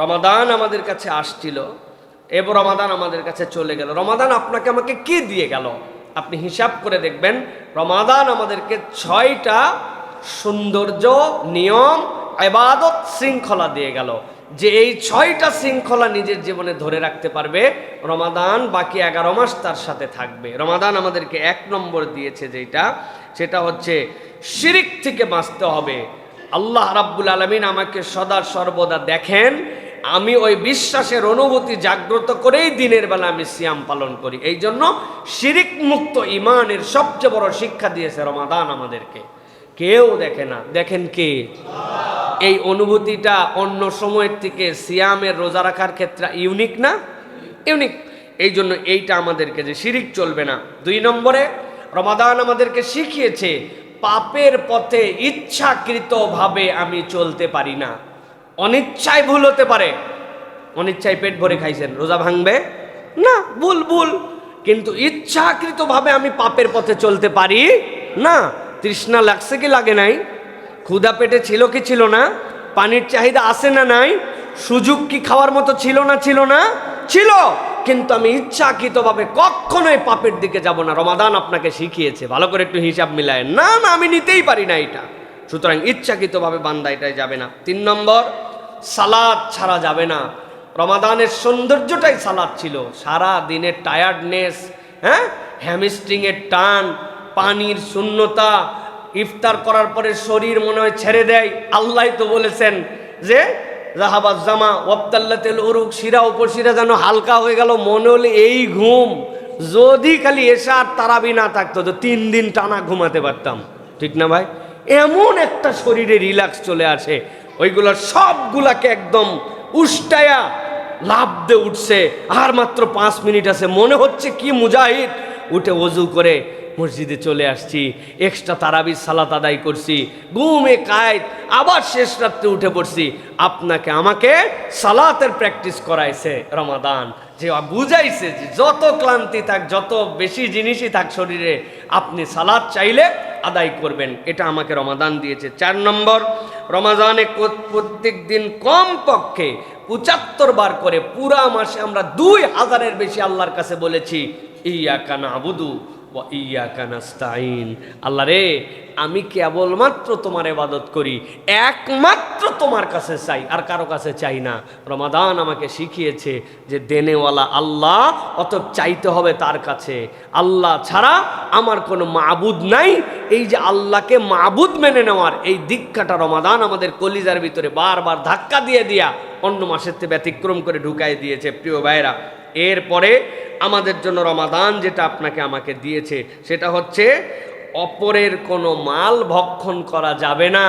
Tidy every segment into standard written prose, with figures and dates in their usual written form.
রমাদান আমাদের কাছে আসছিল, এবার রমাদান আমাদের কাছে চলে গেল। রমাদান আপনাকে আমাকে কি দিয়ে গেল? আপনি হিসাব করে দেখবেন, রমাদান আমাদেরকে 6টা সৌন্দর্য, নিয়ম, ইবাদত, শৃঙ্খলা দিয়ে গেল। যে এই 6টা শৃঙ্খলা নিজের জীবনে ধরে রাখতে পারবে, রমাদান বাকি 11 মাস তার সাথে থাকবে। রমাদান আমাদেরকে 1 নম্বর দিয়েছে সেটা হচ্ছে শিরিক থেকে বাঁচতে হবে। আল্লাহ রাব্বুল আলামিন আমাকে সদা সর্বদা দেখেন, আমি ওই বিশ্বাসের অনুভূতি জাগ্রত করেই দিনের বেলা আমি সিয়াম পালন করি। এই জন্য শিরিক মুক্ত ঈমানের সবচেয়ে বড় শিক্ষা দিয়েছে রমাদান আমাদেরকে। কেউ দেখে না, দেখেন কে? এই অনুভূতিটা অন্য সময়ের থেকে সিয়ামের, রোজা রাখার ক্ষেত্রে ইউনিক না? ইউনিক। এই জন্য এইটা আমাদেরকে, যে শিরিক চলবে না। 2 নম্বরে রমাদান আমাদেরকে শিখিয়েছে পাপের পথে ইচ্ছাকৃতভাবে আমি চলতে পারি না। অনিচ্ছায় ভুল হতে পারে, অনিচ্ছায় পেট ভরে খাইছেন, রোজা ভাঙবে না, ভুল। কিন্তু ইচ্ছাকৃতভাবে আমি পাপের পথে চলতে পারি না। তৃষ্ণা লাগছে কি লাগে নাই? ক্ষুধা পেটে ছিল কি ছিল না? পানির চাহিদা আছে না নাই? সুযোগ কি খাওয়ার মতো ছিল না ছিল। কিন্তু আমি ইচ্ছাকৃতভাবে কখনোই পাপের দিকে যাব না। রমাদান আপনাকে শিখিয়েছে, ভালো করে একটু হিসাব মিলায়, না আমি নিতেই পারি না এটা। সুতরাং ইচ্ছাকৃতভাবে বান্দা এটাই যাবে না। 3 নম্বর, সালাত ছাড়া যাবে না। রমাদানের সৌন্দর্যটাই সালাত ছিল। সারা দিনের টায়ার্ডনেস, হ্যামস্ট্রিংয়ের টান, পানির শূন্যতা, ইফতার করার পরে শরীর মনে হয় ছেড়ে দেয়। আল্লাহ তো বলেছেন যে জাহাবাজ জামা ওয়াবতাল্লাতিল উরুক, শিরা উপশিরা যেন হালকা হয়ে গেল। মনে হলে এই ঘুম, যদি খালি এশা আর তারাবি না থাকতো তো 3 দিন টানা ঘুমাতে পারতাম, ঠিক না ভাই? এমন একটা শরীরে রিল্যাক্স চলে আসে, ওইগুলোর সবগুলাকে একদম উষ্টায়া লাভ দিয়ে উঠছে। আর মাত্র 5 মিনিট আছে, মনে হচ্ছে কি মুজাহিদ। উঠে ওযু করে মসজিদে চলে আসছি, এক্সট্রা তারাবির সালাত আদায় করছি, ঘুমে কায়েত, আবার শেষ রাত্রে উঠে পড়ছি। আপনাকে আমাকে সালাতের প্র্যাকটিস করাইছে রমাদান, যে বুঝাইছে যে যত ক্লান্তি থাক, যত বেশি জিনিসই থাক শরীরে, আপনি সালাত চাইলে আদায় করবেন। এটা আমাকে রমাদান দিয়েছে। 4 নম্বর, রমাদানে প্রত্যেক দিন কমপক্ষে 75 বার করে পুরা মাসে আমরা 2000-এর বেশি আল্লাহর কাছে বলেছি ইয়াকা নাবুদু ওয়া ইয়াকা নাস্তাইন। আল্লাহ রে, আমি কেবলমাত্র তোমার ইবাদত করি, একমাত্র তোমার কাছে চাই, আর কারো কাছে চাই না। রমাদান আমাকে শিখিয়েছে যে দেনেওয়ালা আল্লাহ, অতএব চাইতে হবে তার কাছে। আল্লাহ ছাড়া আমার কোনো মাবুদ নাই। এই যে আল্লাহকে মাবুদ মেনে নেওয়ার এই দীক্ষাটা রমাদান আমাদের কলিজার ভিতরে বারবার ধাক্কা দিয়া অন্য মাসের থেকে ব্যতিক্রম করে ঢুকাই দিয়েছে। প্রিয় ভাইরা, এরপরে আমাদের জন্য রমাদান যেটা আপনাকে আমাকে দিয়েছে সেটা হচ্ছে অপরের কোনো মাল ভক্ষণ করা যাবে না।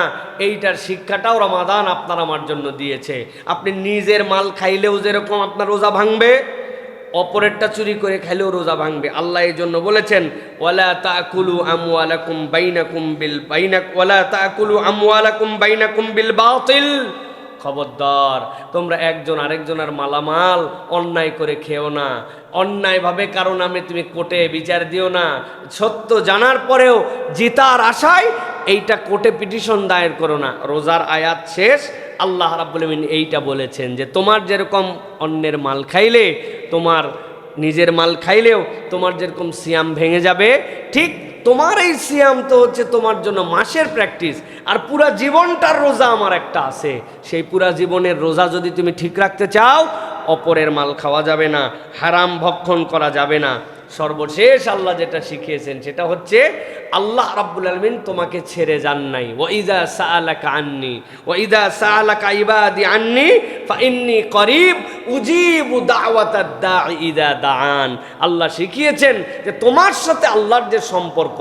এইটার শিক্ষাটাও রমাদান আপনার আমার জন্য দিয়েছে। আপনি নিজের মাল খাইলেও যেরকম আপনার রোজা ভাঙবে, অপরেরটা চুরি করে খাইলেও রোজা ভাঙবে। আল্লাহ এই জন্য বলেছেন ওয়ালা তাকুলু আমওয়ালাকুম বাইনাকুম বিল বাতিল। খবরদার, তোমরা একজন আরেকজনের মালামাল অন্যায় করে খেও না। অন্যায়ভাবে কারণ আমি তুমি কোর্টে বিচার দিও না। সত্য জানার পরেও জিতার আশায় এইটা কোর্টে পিটিশন দায়ের করো না। রোজার আয়াত শেষ, আল্লাহ রাব্বুল আলামিন এইটা বলেছেন যে তোমার যেরকম অন্যের মাল খাইলে, তোমার নিজের মাল খাইলেও তোমার যেরকম সিয়াম ভেঙে যাবে, ঠিক তোমার এই সিয়াম তো হচ্ছে তোমার জন্য মাসের প্র্যাকটিস, আর পুরা জীবনটার রোজা আমার একটা আছে। সেই পুরা জীবনের রোজা যদি তুমি ঠিক রাখতে চাও, অপরের মাল খাওয়া যাবে না, হারাম ভক্ষণ করা যাবে না। সর্বশেষ আল্লাহ যেটা শিখিয়েছেন সেটা হচ্ছে আল্লাহ রাব্বুল আলামিন তোমাকে ছেড়ে যান নাই। ওয়াইদা সাআলাকা আন্নি ওয়াইদা সাআলাকা ইবাদি আন্নি ফাইন্নী করিব উজিবু দাওয়াতাদ দাঈ ইযা দাআন। আল্লাহ শিখিয়েছেন যে তোমার সাথে আল্লাহর যে সম্পর্ক,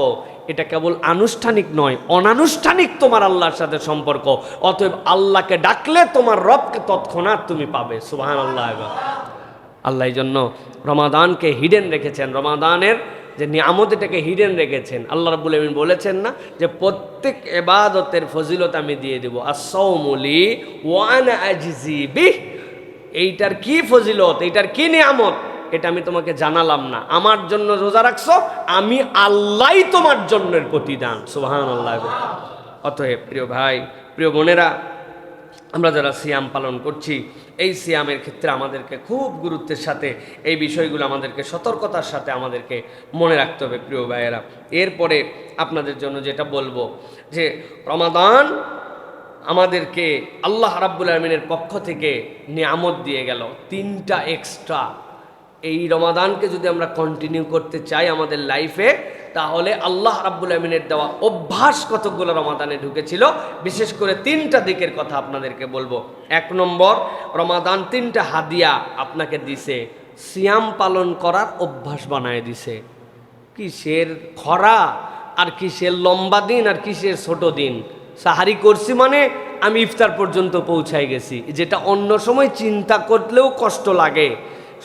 এটা কেবল আনুষ্ঠানিক নয়, অনানুষ্ঠানিক তোমার আল্লাহর সাথে সম্পর্ক। অতএব আল্লাহকে ডাকলে তোমার রবকে তৎক্ষণাৎ তুমি পাবে। সুবহানাল্লাহ। আল্লাহ এই জন্য রমাদানকে হিডেন রেখেছেন, রমাদানের যে নিয়ামত এটাকে হিডেন রেখেছেন। আল্লাহ রাব্বুল আলামিন বলেছেন না যে প্রত্যেক ইবাদতের ফজিলত আমি দিয়ে দেব, আস-সাওমু লি ওয়া আনা আজজি বিহ। এইটার কি ফজিলত, এইটার কি নিয়ামত, এটা আমি তোমাকে জানালাম না। আমার জন্য রোজা রাখছো, আমি আল্লাহই তোমার জন্যের প্রতিদান। সুবহানাল্লাহ। অতএব প্রিয় ভাই, প্রিয় বোনেরা, আমরা যারা সিয়াম পালন করছি, এই সিয়ামের ক্ষেত্রে আমাদেরকে খুব গুরুত্বের সাথে এই বিষয়গুলো আমাদেরকে সতর্কতার সাথে আমাদেরকে মনে রাখতে হবে প্রিয় ভাইয়েরা। এরপরে আপনাদের জন্য যেটা বলবো যে রমাদান আমাদেরকে আল্লাহ রাব্বুল আলামিনের পক্ষ থেকে নিয়ামত দিয়ে গেল 3টা এক্সট্রা। এই রমাদানকে যদি আমরা কন্টিনিউ করতে চাই আমাদের লাইফে, তাহলে আল্লাহ রাব্বুল আলামিনের দেওয়া অভ্যাস কতগুলো রমাদানে ঢুকেছিল, বিশেষ করে 3টা দিকের কথা আপনাদেরকে বলবো। 1 নম্বর, রমাদান 3টা হাদিয়া আপনাকে দিছে, সিয়াম পালন করার অভ্যাস বানায় দিছে। কিসের খরা আর কিসের লম্বা দিন আর কিসের ছোট দিন। সাহারি করছি মানে আমি ইফতার পর্যন্ত পৌঁছায় গেছি, যেটা অন্য সময় চিন্তা করলেও কষ্ট লাগে।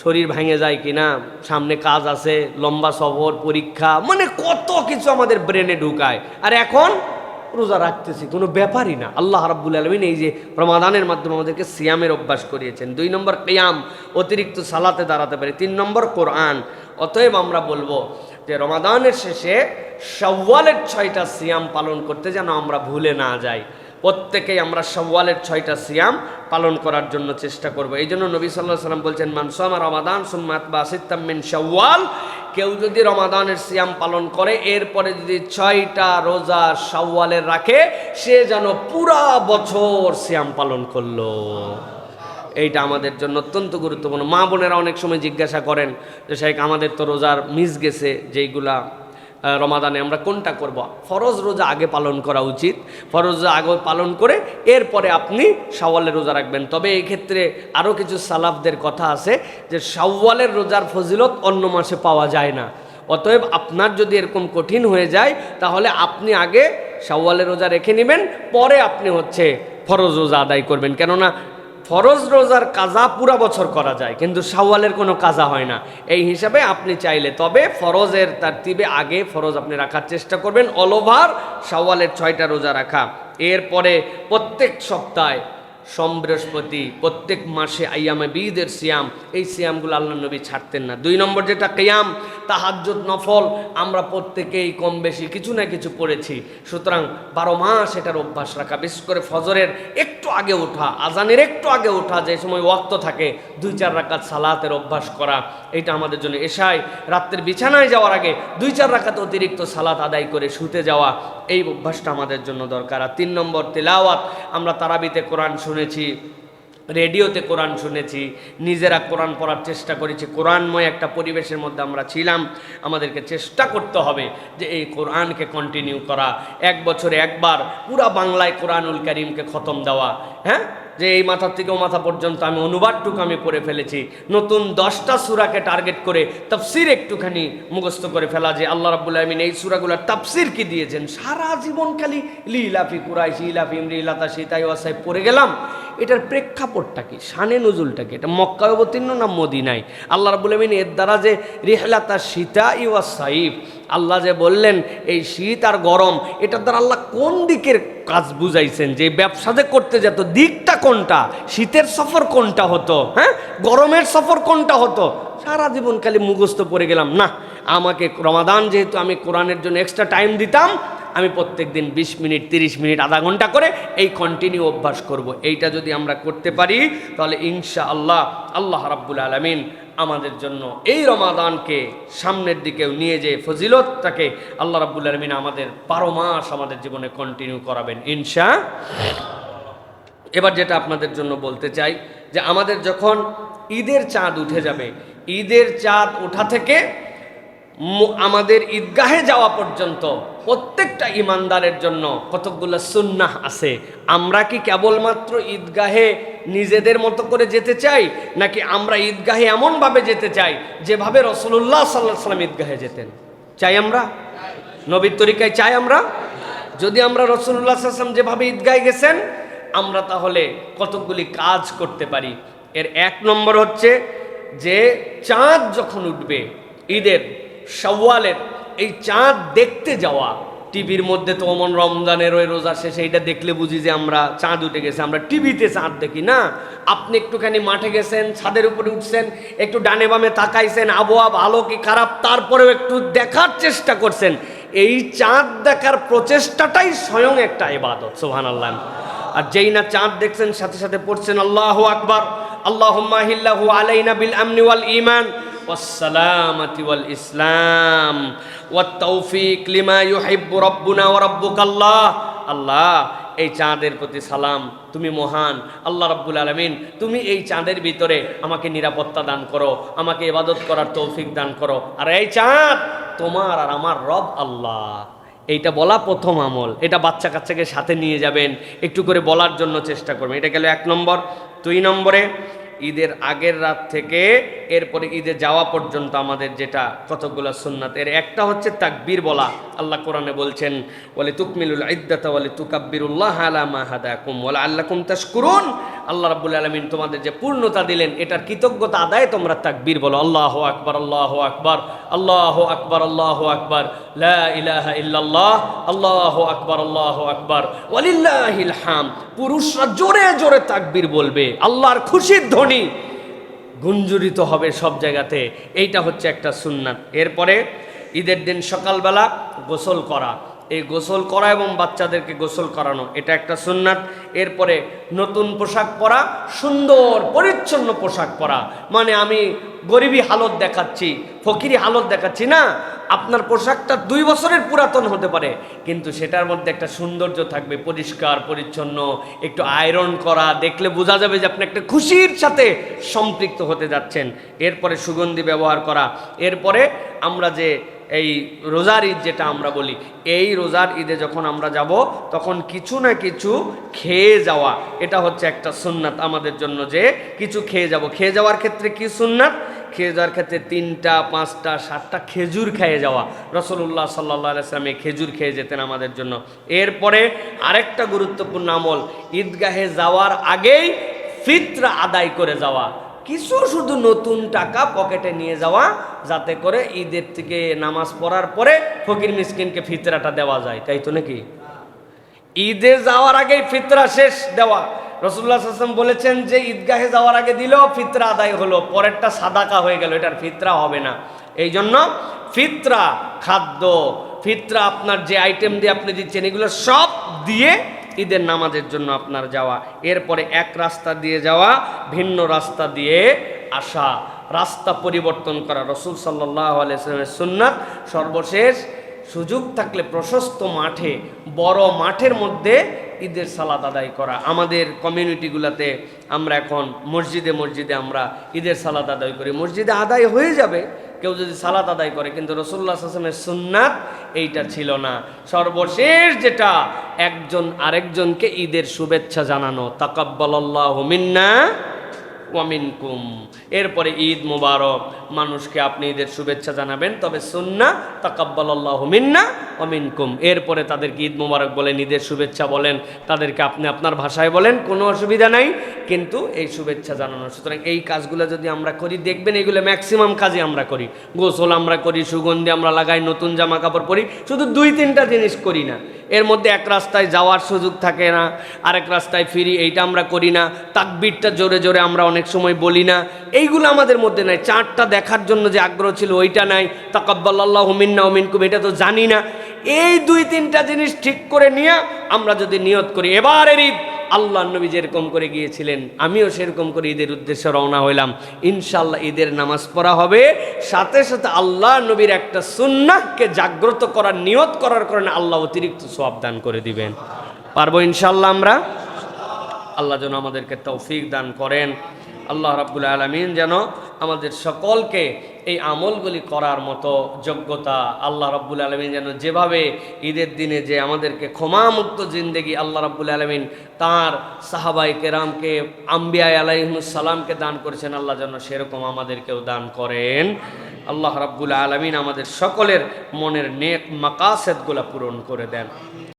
শরীর ভেঙে যায় কিনা, সামনে কাজ আছে, লম্বা সফর, পরীক্ষা, মানে কত কিছু আমাদের ব্রেনে ঢুকায়। আর এখন রোজা রাখতেছি, কোনো ব্যাপারই না। আল্লাহ রাব্বুল আলামিন এই যে রমাদানের মাধ্যমে আমাদেরকে সিয়ামের অভ্যাস করিয়েছেন। 2 নম্বর কিয়াম, অতিরিক্ত সালাতে দাঁড়াতে পারি। 3 নম্বর কোরআন। অতএব আমরা বলবো যে রমাদানের শেষে শাওয়ালের 6টা সিয়াম পালন করতে যেন আমরা ভুলে না যাই। প্রত্যেকেই আমরা শাওয়ালের 6টা সিয়াম পালন করার জন্য চেষ্টা করব। এই জন্য নবী সাল্লাল্লাহু আলাইহি ওয়াসাল্লাম বলছেন, মান সামা রমাদান সুম্মা আতবা সিত্তাম মিন শাওয়াল, কেউ যদি রমাদানের সিয়াম পালন করে এরপরে যদি 6টা রোজা শাওয়ালের রাখে, সে যেন পুরা বছর সিয়াম পালন করলো। এইটা আমাদের জন্য অত্যন্ত গুরুত্বপূর্ণ। মা বোনেরা অনেক সময় জিজ্ঞাসা করেন যে শাইখ আমাদের তো রোজার মিস গেছে, যেইগুলা রমাদানে আমরা কোনটা করব। ফরজ রোজা আগে পালন করা উচিত। ফরজ রোজা আগে পালন করে এরপরে আপনি শাওয়ালের রোজা রাখবেন। তবে এই ক্ষেত্রে আরও কিছু সালাফদের কথা আছে যে শাওয়ালের রোজার ফজিলত অন্য মাসে পাওয়া যায় না। অতএব আপনার যদি এরকম কঠিন হয়ে যায়, তাহলে আপনি আগে শাওয়ালের রোজা রেখে নেবেন, পরে আপনি ফরজ রোজা আদায় করবেন। কেননা ফরজ রোজার কাজা পুরা বছর করা যায়, কিন্তু শাওয়ালের কোনো কাজা হয় না। এই হিসাবে আপনি চাইলে তবে ফরজের তারতিবে আগে ফরজ আপনি রাখার চেষ্টা করবেন, অল ওভার শাওয়ালের 6টা রোজা রাখা। এরপরে প্রত্যেক সপ্তাহে সোম বৃহস্পতি, প্রত্যেক মাসে আইয়ামে বীদের সিয়াম, এই সিয়ামগুলো আল্লাহ নবী ছাড়তেন না। 2 নম্বর যেটা কিয়াম, তাহাজ্জুদ নফল, আমরা প্রত্যেকেই কম বেশি কিছু না কিছু পড়েছি। সুতরাং 12 মাস এটার অভ্যাস রাখা, বিশেষ করে ফজরের একটু আগে ওঠা, আজানের একটু আগে ওঠা, যে সময় ওয়াক্ত থাকে 2-4 রাকাত সালাতের অভ্যাস করা, এটা আমাদের জন্য। এশায় রাত্রের বিছানায় যাওয়ার আগে 2-4 রাকাত অতিরিক্ত সালাত আদায় করে শুতে যাওয়া, এই অভ্যাসটা আমাদের জন্য দরকার। আর 3 নম্বর তিলাওয়াত, আমরা তারাবিতে কোরআন শুনেছি, রেডিওতে কোরআন শুনেছি, নিজেরা কোরআন পড়ার চেষ্টা করেছি, কোরআনময় একটা পরিবেশের মধ্যে আমরা ছিলাম। আমাদেরকে চেষ্টা করতে হবে যে এই কোরআনকে কন্টিনিউ করা, 1 বছরে একবার পুরা বাংলায় কোরআনুল কারীমকে খতম দেওয়া। হ্যাঁ, যে এই মাথা থেকে ও মাথা পর্যন্ত আমি অনুবাদটুকু আমি পড়ে ফেলেছি। নতুন 10টা সূরাকে টার্গেট করে তাফসীর একটুখানি মুখস্থ করে ফেলা, যে আল্লাহ রাব্বুল আলামিন এই সূরাগুলোর তাফসীর কি দিয়েছেন। সারা জীবন খালি লিলাফি কুরাইশ, ইলাফি ইমরি, ইলাতা শীতাই ওয়াসাই পড়ে গেলাম। এটার প্রেক্ষাপটটা কি, শানে নজুলটা কি, এটা মক্কায় অবতীর্ণ না মদিনায়? আল্লাহ রাব্বুল আলামিন এর দ্বারা যে রিহলাতা শীতাই ওয়াসাইফ, আল্লাহ যে বললেন এই শীত আর গরম, এটার দ্বারা আল্লাহ কোন দিকের কাজ বুঝাইছেন, যে ব্যবসা যে করতে যেত দিকটা কোনটা, শীতের সফর কোনটা হতো, হ্যাঁ গরমের সফর কোনটা হতো। সারা জীবন খালি মুখস্থ পড়ে গেলাম না। আমাকে রমাদান যেহেতু আমি কোরআনের জন্য এক্সট্রা টাইম দিতাম, আমি প্রত্যেক দিন 20 মিনিট, 30 মিনিট, আধা ঘন্টা করে এই কন্টিনিউ অভ্যাস করব। এইটা যদি আমরা করতে পারি, তাহলে ইনশাআল্লাহ আল্লাহ রাব্বুল আলামিন আমাদের জন্য এই রমাদানকে সামনের দিকেও নিয়ে যে ফজিলতটাকে আল্লাহ রাব্বুল আলামিন আমাদের 12 মাস আমাদের জীবনে কন্টিনিউ করাবেন ইনশাআল্লাহ। এবার যেটা আপনাদের জন্য বলতে চাই, যে আমাদের যখন ঈদের চাঁদ উঠে যাবে, ঈদের চাঁদ ওঠা থেকে আমাদের ঈদগাহে যাওয়া পর্যন্ত প্রত্যেকটা ইমানদারের জন্য কতকগুলো সুন্নাহ আছে। আমরা কি কেবলমাত্র ঈদগাহে নিজেদের মতো করে যেতে চাই, নাকি আমরা ঈদগাহে এমনভাবে যেতে চাই যেভাবে রাসূলুল্লাহ সাল্লাল্লাহু আলাইহি ওয়াসাল্লাম ঈদগাহে যেতেন? চাই আমরা নবীর তরিকায় চাই আমরা? যদি আমরা রাসূলুল্লাহ সাল্লাল্লাহু আলাইহি ওয়াসাল্লাম যেভাবে ঈদগাহে গেছেন, আমরা তাহলে কতকগুলি কাজ করতে পারি। এর 1 নম্বর হচ্ছে যে চাঁদ যখন উঠবে ঈদের শাওয়ালের, এই চাঁদ দেখতে যাওয়া। টিভির মধ্যে তো অমন রমজানের ওই রোজা শেষে এইটা দেখলে বুঝি যে আমরা চাঁদ উঠে গেছে, আমরা টিভিতে চাঁদ দেখি না। আপনি একটুখানি মাঠে গেছেন, ছাদের উপরে উঠছেন, একটু ডানে বামে তাকাইছেন, আবহাওয়া ভালো কি খারাপ, তারপরেও একটু দেখার চেষ্টা করছেন। এই চাঁদ দেখার প্রচেষ্টাটাই স্বয়ং একটা ইবাদত। সুবহানাল্লাহ। আর যেই না চাঁদ দেখছেন সাথে সাথে পড়ছেন আল্লাহু আকবার, আল্লাহুম্মা হিল্লাহু আলাইনা বিল আমনি ওয়াল ঈমান ওয়াস সালামাতি ওয়াল ইসলাম ওয়াত তাওফিক লিমা ইউহিব্বু রাব্বুনা ওয়া রাব্বুকাল্লাহ। আল্লাহ, এই চাঁদের প্রতি সালাম, তুমি মহান আল্লাহ রাব্বুল আলামিন, তুমি এই চাঁদের ভিতরে আমাকে নিরাপত্তা দান করো, আমাকে ইবাদত করার তৌফিক দান করো। আর এই চাঁদ তোমার আর আমার রব আল্লাহ। এইটা বলা প্রথম আমল, এটা বাচ্চা কাচ্চাকে সাথে নিয়ে যাবেন, একটু করে বলার জন্য চেষ্টা করবেন। এটা গেল 1 নম্বর। 2 নম্বরে, ঈদের আগের রাত থেকে এরপরে ঈদে যাওয়া পর্যন্ত আমাদের যেটা কতগুলো সুন্নাত, এর একটা হচ্ছে তাকবীর বলা। আল্লাহ কোরআনে বলছেন, ওয়ালি তুকমিলুল ইদ্দাতা ওয়ালি তুকাব্বিরুল্লাহ আলা মা হাদাকুম ওয়া লাআল্লাকুম তাশকুরুন। আল্লাহ রাব্বুল আলামিন তোমাদের যে পূর্ণতা দিলেন, এটার কৃতজ্ঞতা আদায়ে তোমরা তাকবীর বলো। আল্লাহু আকবার, আল্লাহু আকবার, আল্লাহু আকবার, আল্লাহু আকবার, লা ইলাহা ইল্লাল্লাহ, আল্লাহু আকবার, আল্লাহু আকবার, ওয়ালিল্লাহিল হামদ। পুরুষরা জোরে জোরে তাকবীর বলবে, আল্লাহর খুশির ধ্বনি গুঞ্জরিত হবে সব জায়গাতে। এইটা হচ্ছে একটা সুন্নাত। এরপরে ঈদের দিন সকালবেলা গোসল করা, এই গোসল করা এবং বাচ্চাদেরকে গোসল করানো, এটা একটা সুন্নাত। এরপরে নতুন পোশাক পরা, সুন্দর পরিচ্ছন্ন পোশাক পরা, মানে আমি গরিবী হালত দেখাচ্ছি, ফকিরি হালত দেখাচ্ছি না। আপনার পোশাকটা 2 বছরের পুরাতন হতে পারে, কিন্তু সেটার মধ্যে একটা সৌন্দর্য থাকবে, পরিষ্কার পরিচ্ছন্ন, একটু আয়রন করা, দেখলে বোঝা যাবে যে আপনি একটা খুশির সাথে সম্পৃক্ত হতে যাচ্ছেন। এরপরে সুগন্ধি ব্যবহার করা। এরপরে আমরা যে এই রোজার ঈদ যেটা আমরা বলি, এই রোজার ঈদে যখন আমরা যাব তখন কিছু না কিছু খেয়ে যাওয়া, এটা হচ্ছে একটা সুন্নাত আমাদের জন্য, যে কিছু খেয়ে যাব। খেয়ে যাওয়ার ক্ষেত্রে কি সুন্নাত? খেয়ে যাওয়ার ক্ষেত্রে 3টা 5টা 7টা খেজুর খেয়ে যাওয়া। রাসূলুল্লাহ সাল্লাল্লাহু আলাইহি ওয়াসাল্লাম খেজুর খেয়ে যেতেন আমাদের জন্য। এরপরে আরেকটা গুরুত্বপূর্ণ আমল, ঈদগাহে যাওয়ার আগেই ফিতরা আদায় করে যাওয়া। কিছু শুধু নতুন টাকা পকেটে নিয়ে যাওয়া, যাতে করে ঈদের থেকে নামাজ পড়ার পরে ফকির মিসকিনকে ফিতরাটা দেওয়া যায়, তাই তো নাকি? ঈদে যাওয়ার আগেই ফিতরা শেষ দেওয়া। রাসূলুল্লাহ সাল্লাল্লাহু আলাইহি ওয়াসাল্লাম বলেছেন যে ঈদগাহে যাওয়ার আগে দিলেও ফিতরা আদায় হলো, পরেরটা সাদাকা হয়ে গেল, এটার ফিতরা হবে না। এই জন্য ফিতরা, খাদ্য, ফিতরা আপনার যে আইটেম দিয়ে আপনি দিচ্ছেন, এগুলো সব দিয়ে ঈদের নামাজের জন্য আপনার যাওয়া। এরপরে এক রাস্তা দিয়ে যাওয়া, ভিন্ন রাস্তা দিয়ে আসা, রাস্তা পরিবর্তন করা রাসূল সাল্লাল্লাহু আলাইহি ওয়াসাল্লামের সুন্নাত। সর্বশেষ সুযোগ থাকলে প্রশস্ত মাঠে, বড় মাঠের মধ্যে ঈদের সালাত আদায় করা। আমাদের কমিউনিটিগুলোতে আমরা এখন মসজিদে মসজিদে আমরা ঈদের সালাত আদায় করি, মসজিদে আদায় হয়ে যাবে কেউ যদি সালাত আদায় করে, কিন্তু রাসূলুল্লাহ সাল্লাল্লাহু আলাইহি ওয়াসাল্লামের সুন্নাত এইটা ছিল না। সর্বশেষ যেটা, একজন আরেকজনকে ঈদের শুভেচ্ছা জানানো, তাকাব্বালাল্লাহু মিন্না ওয়া মিনকুম। এরপরে ঈদ মুবারক, মানুষকে আপনি ঈদের শুভেচ্ছা জানাবেন, তবে সুন্নাহ তাকাব্বালাল্লাহু মিন্না ওয়া মিনকুম। এরপরে তাদেরকে ঈদ মুবারক বলেন, ঈদের শুভেচ্ছা বলেন, তাদেরকে আপনি আপনার ভাষায় বলেন, কোনো অসুবিধা নাই, কিন্তু এই শুভেচ্ছা জানানো। সুতরাং এই কাজগুলো যদি আমরা করি, দেখবেন এগুলো ম্যাক্সিমাম কাজই আমরা করি। গোসল আমরা করি, সুগন্ধি আমরা লাগাই, নতুন জামা কাপড় পরি, শুধু 2-3টা জিনিস করি না। এর মধ্যে এক রাস্তায় যাওয়ার সুযোগ থাকে না, আরেক রাস্তায় ফিরি, এইটা আমরা করি না। তাকবীরটা জোরে জোরে আমরা অনেক সময় বলি না, এইগুলো আমাদের মধ্যে নাই। চাঁদটা দেখার জন্য যে আগ্রহ ছিল ওইটা নাই। তাকাব্বালাল্লাহু মিন্না ওয়া মিনকুম এটা তো জানি না। এই 2-3টা জিনিস ঠিক করে নিয়ে আমরা যদি নিয়ত করি, এবারের ঈদ আল্লাহ নবী যেরকম করে গিয়েছিলেন, আমিও সেরকম করে ঈদের উদ্দেশ্যে রওনা হইলাম, ইনশাআল্লাহ ঈদের নামাজ পড়া হবে। সাথে সাথে আল্লাহ নবীর একটা সুন্নাহকে জাগ্রত করার নিয়ত করার কারণে আল্লাহ অতিরিক্ত সওয়াব দান করে দিবেন। পারবো ইনশাআল্লাহ আমরা? আল্লাহ যেন আমাদেরকে তৌফিক দান করেন। আল্লাহ রাব্বুল আলামিন যেন আমাদের সকলকে এই আমলগুলি করার মতো যোগ্যতা, আল্লাহ রাব্বুল আলামিন যেন যেভাবে ঈদের দিনে যে আমাদেরকে ক্ষমামুক্ত জিন্দেগি আল্লাহ রাব্বুল আলামিন তাঁর সাহাবায়ে কেরামকে, আম্বিয়া আলাইহিmus সালামকে দান করেছেন, আল্লাহ যেন সেরকম আমাদেরকেও দান করেন। আল্লাহ রাব্বুল আলামিন আমাদের সকলের মনের নেক মাকাসেদগুলো পূরণ করে দেন।